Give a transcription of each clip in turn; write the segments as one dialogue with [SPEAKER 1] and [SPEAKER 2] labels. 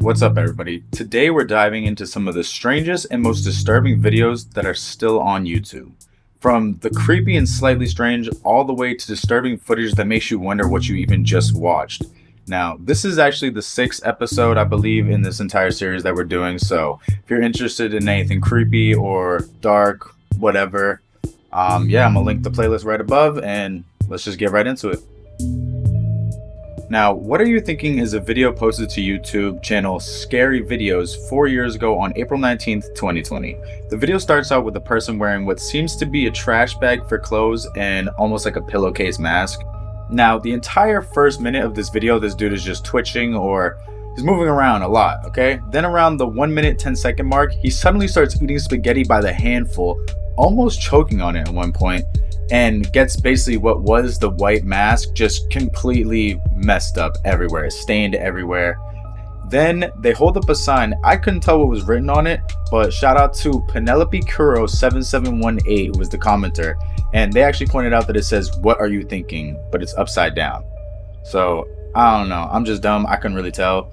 [SPEAKER 1] What's up, everybody? Today we're diving into some of the strangest and most disturbing videos that are still on YouTube. From the creepy and slightly strange all the way to disturbing footage that makes you wonder what you even just watched. Now, this is actually the 6th episode, I believe, in this entire series that we're doing, so if you're interested in anything creepy or dark, whatever, I'm gonna link the playlist right above, and let's just get right into it. Now, what are you thinking is a video posted to YouTube channel Scary Videos 4 years ago on April 19th, 2020. The video starts out with a person wearing what seems to be a trash bag for clothes and almost like a pillowcase mask. Now, the entire first minute of this video, this dude is just twitching or he's moving around a lot, okay? Then around the 1 minute 10-second mark, he suddenly starts eating spaghetti by the handful, almost choking on it at one point, and gets basically what was the white mask just completely messed up everywhere, stained everywhere. Then they hold up a sign. I couldn't tell what was written on it, but shout out to Penelope Kuro 7718 who was the commenter, and they actually pointed out that it says, "What are you thinking?" but it's upside down. So I don't know, I'm just dumb, I couldn't really tell.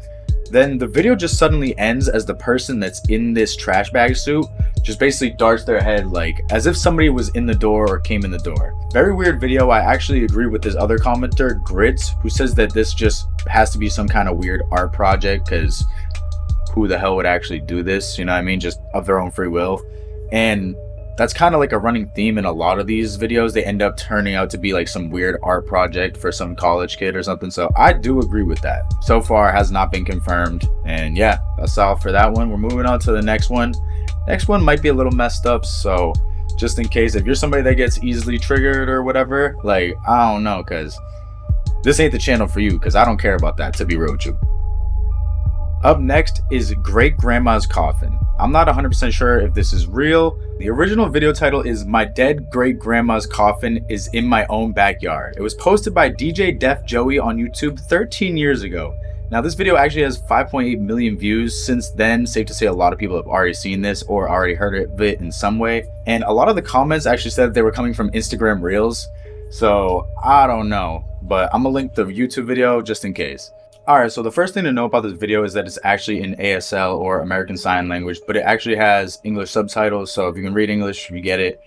[SPEAKER 1] Then the video just suddenly ends as the person that's in this trash bag suit just basically darts their head like as if somebody was in the door or came in the door. Very weird video. I actually agree with this other commenter, Grits, who says that this just has to be some kind of weird art project because who the hell would actually do this, you know what I mean, just of their own free will. And that's kind of like a running theme in a lot of these videos. They end up turning out to be like some weird art project for some college kid or something. So I do agree with that. So far has not been confirmed. And yeah, that's all for that one. We're moving on to the next one. Next one might be a little messed up, so just in case, if you're somebody that gets easily triggered or whatever, like, I don't know, because this ain't the channel for you, because I don't care about that, to be real with you. Up next is Great Grandma's Coffin. I'm not 100% sure if this is real. The original video title is "My Dead Great Grandma's Coffin is in My Own Backyard." It was posted by DJ Def Joey on YouTube 13 years ago. Now, this video actually has 5.8 million views since then. Safe to say a lot of people have already seen this or already heard of it in some way. And a lot of the comments actually said they were coming from Instagram Reels. So I don't know, but I'm gonna link the YouTube video just in case. Alright, so the first thing to know about this video is that it's actually in ASL or American Sign Language, but it actually has English subtitles. So if you can read English, you get it.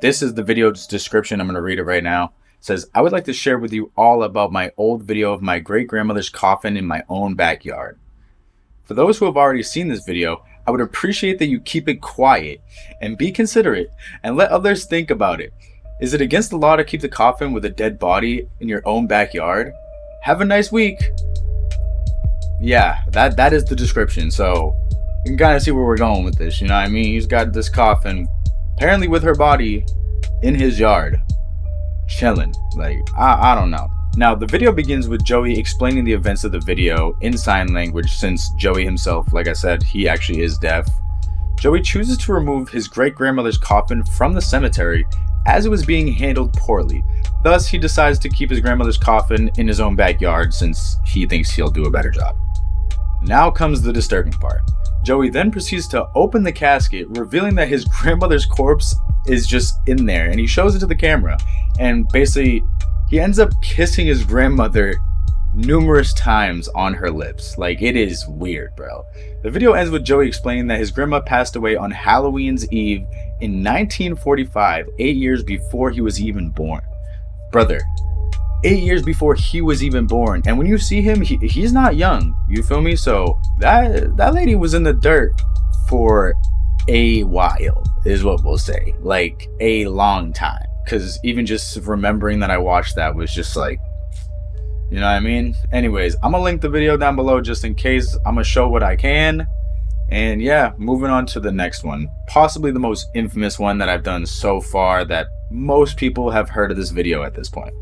[SPEAKER 1] This is the video's description. I'm gonna read it right now. Says, "I would like to share with you all about my old video of my great grandmother's coffin in my own backyard. For those who have already seen this video, I would appreciate that you keep it quiet and be considerate and let others think about it. Is it against the law to keep the coffin with a dead body in your own backyard? Have a nice week." Yeah, that is the description. So you can kind of see where we're going with this, you know what I mean? He's got this coffin apparently with her body in his yard, chilling. Like, I don't know. Now, the video begins with Joey explaining the events of the video in sign language, since Joey himself, like I said, he actually is deaf. Joey chooses to remove his great-grandmother's coffin from the cemetery as it was being handled poorly. Thus, he decides to keep his grandmother's coffin in his own backyard since he thinks he'll do a better job. Now comes the disturbing part. Joey then proceeds to open the casket, revealing that his grandmother's corpse is just in there, and he shows it to the camera, and basically he ends up kissing his grandmother numerous times on her lips. Like, it is weird, bro. The video ends with Joey explaining that his grandma passed away on Halloween's Eve in 1945, 8 years before he was even born. Brother, 8 years before he was even born, and when you see him, he's not young, you feel me? So that lady was in the dirt for a while, is what we'll say, like a long time, because even just remembering that I watched that was just like, you know what I mean? Anyways, I'm gonna link the video down below just in case. I'm gonna show what I can, and yeah, moving on to the next one, possibly the most infamous one that I've done so far, that most people have heard of this video at this point.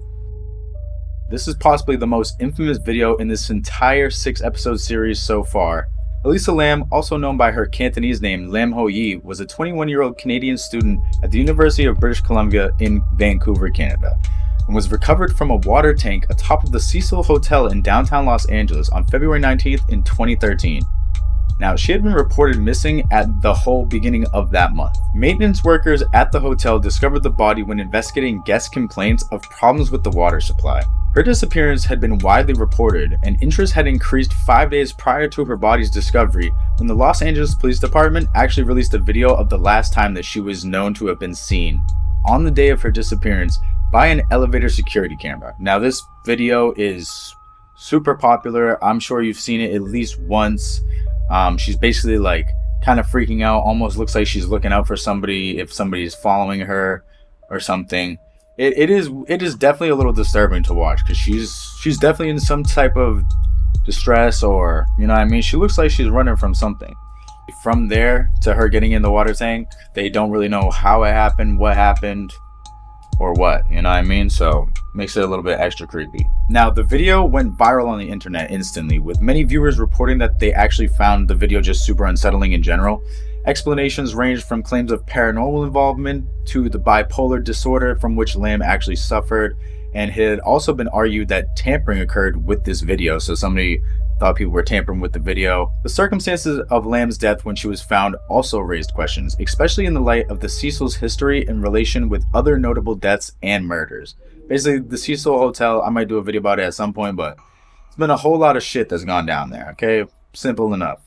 [SPEAKER 1] This is possibly the most infamous video in this entire 6-episode series so far. Alisa Lamb, also known by her Cantonese name Lam Ho Yi, was a 21-year-old Canadian student at the University of British Columbia in Vancouver, Canada, and was recovered from a water tank atop of the Cecil Hotel in downtown Los Angeles on February 19th in 2013. Now, she had been reported missing at the whole beginning of that month. Maintenance workers at the hotel discovered the body when investigating guest complaints of problems with the water supply. Her disappearance had been widely reported, and interest had increased 5 days prior to her body's discovery when the Los Angeles Police Department actually released a video of the last time that she was known to have been seen on the day of her disappearance by an elevator security camera. Now, this video is super popular. I'm sure you've seen it at least once. She's basically like kind of freaking out, almost looks like she's looking out for somebody if somebody's following her or something. It is definitely a little disturbing to watch because she's definitely in some type of distress, or you know what I mean, she looks like she's running from something. From there to her getting in the water tank, they don't really know how it happened, what happened, or what, you know what I mean? So makes it a little bit extra creepy. Now, the video went viral on the internet instantly, with many viewers reporting that they actually found the video just super unsettling in general. Explanations ranged from claims of paranormal involvement to the bipolar disorder from which Lamb actually suffered, and it had also been argued that tampering occurred with this video, so somebody thought people were tampering with the video. The circumstances of Lamb's death when she was found also raised questions, especially in the light of the Cecil's history in relation with other notable deaths and murders. Basically, the Cecil Hotel, I might do a video about it at some point, but it's been a whole lot of shit that's gone down there, okay? Simple enough.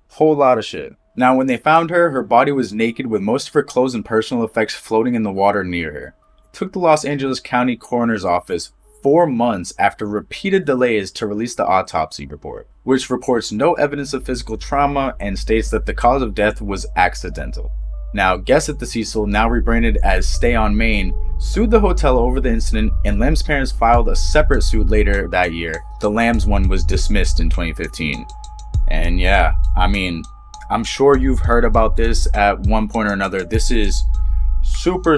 [SPEAKER 1] Whole lot of shit. Now, when they found her, her body was naked with most of her clothes and personal effects floating in the water near her. It took the Los Angeles County Coroner's Office 4 months after repeated delays to release the autopsy report, which reports no evidence of physical trauma and states that the cause of death was accidental. Now, guests at the Cecil, now rebranded as Stay on Main, sued the hotel over the incident, and Lamb's parents filed a separate suit later that year. The Lamb's one was dismissed in 2015. And yeah, I mean, I'm sure you've heard about this at one point or another. This is super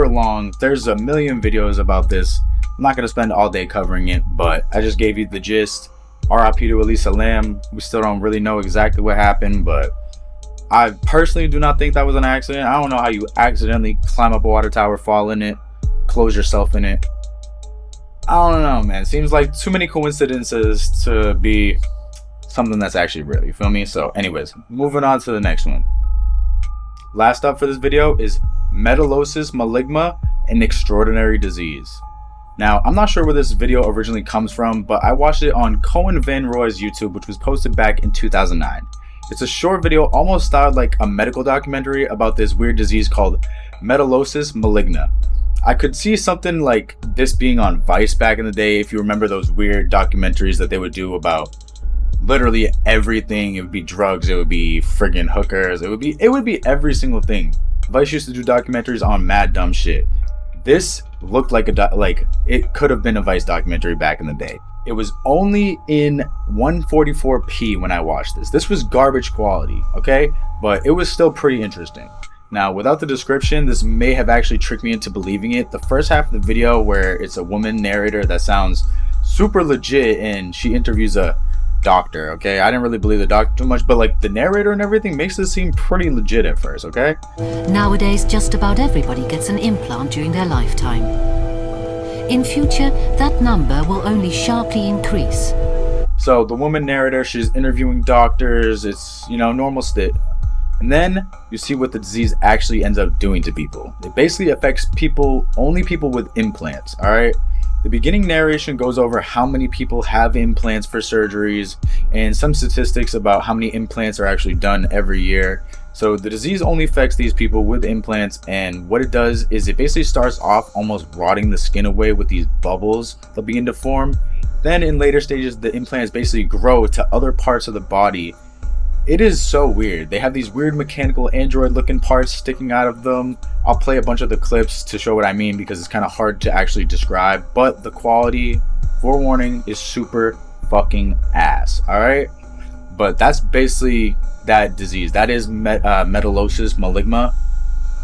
[SPEAKER 1] long. There's a million videos about this. I'm not going to spend all day covering it, but I just gave you the gist. RIP to Alisa Lamb. We still don't really know exactly what happened, but I personally do not think that was an accident. I don't know how you accidentally climb up a water tower, fall in it, close yourself in it. I don't know, man. Seems like too many coincidences to be something that's actually real, you feel me? So anyways, moving on to the next one. Last up for this video is Metalosis Migma, an extraordinary disease. Now, I'm not sure where this video originally comes from, but I watched it on Cohen Van Roy's YouTube, which was posted back in 2009. It's a short video, almost styled like a medical documentary about this weird disease called Metalosis Migma. I could see something like this being on Vice back in the day, if you remember those weird documentaries that they would do about literally everything. It would be drugs, it would be friggin' hookers, it would be every single thing. Vice used to do documentaries on mad dumb shit. This looked like it could have been a Vice documentary back in the day. It was only in 144p when I watched this. This was garbage quality, okay? But it was still pretty interesting. Now, without the description, this may have actually tricked me into believing it. The first half of the video, where it's a woman narrator that sounds super legit and she interviews a doctor, okay? I didn't really believe the doctor too much, but like the narrator and everything makes this seem pretty legit at first, okay?
[SPEAKER 2] Nowadays, just about everybody gets an implant during their lifetime. In future, that number will only sharply increase.
[SPEAKER 1] So the woman narrator, she's interviewing doctors, it's, you know, normal shit. And then you see what the disease actually ends up doing to people. It basically affects people, only people with implants, all right? The beginning narration goes over how many people have implants for surgeries and some statistics about how many implants are actually done every year. So the disease only affects these people with implants, and what it does is it basically starts off almost rotting the skin away with these bubbles that begin to form. Then in later stages, the implants basically grow to other parts of the body. It is so weird. They have these weird mechanical android looking parts sticking out of them. I'll play a bunch of the clips to show what I mean because it's kind of hard to actually describe, but the quality, forewarning, is super fucking ass, all right? But that's basically that disease. That is Metalosis Migma.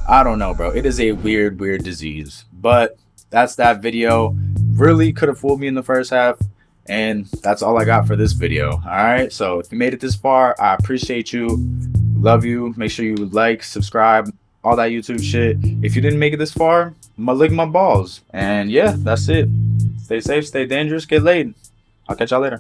[SPEAKER 1] I don't know, bro. It is a weird disease, but that's that video. Really could have fooled me in the first half. And that's all I got for this video. All right, so if you made it this far, I appreciate you. Love you. Make sure you like, subscribe, all that YouTube shit. If you didn't make it this far, Migma balls. And yeah, that's it. Stay safe, stay dangerous, get laid. I'll catch y'all later.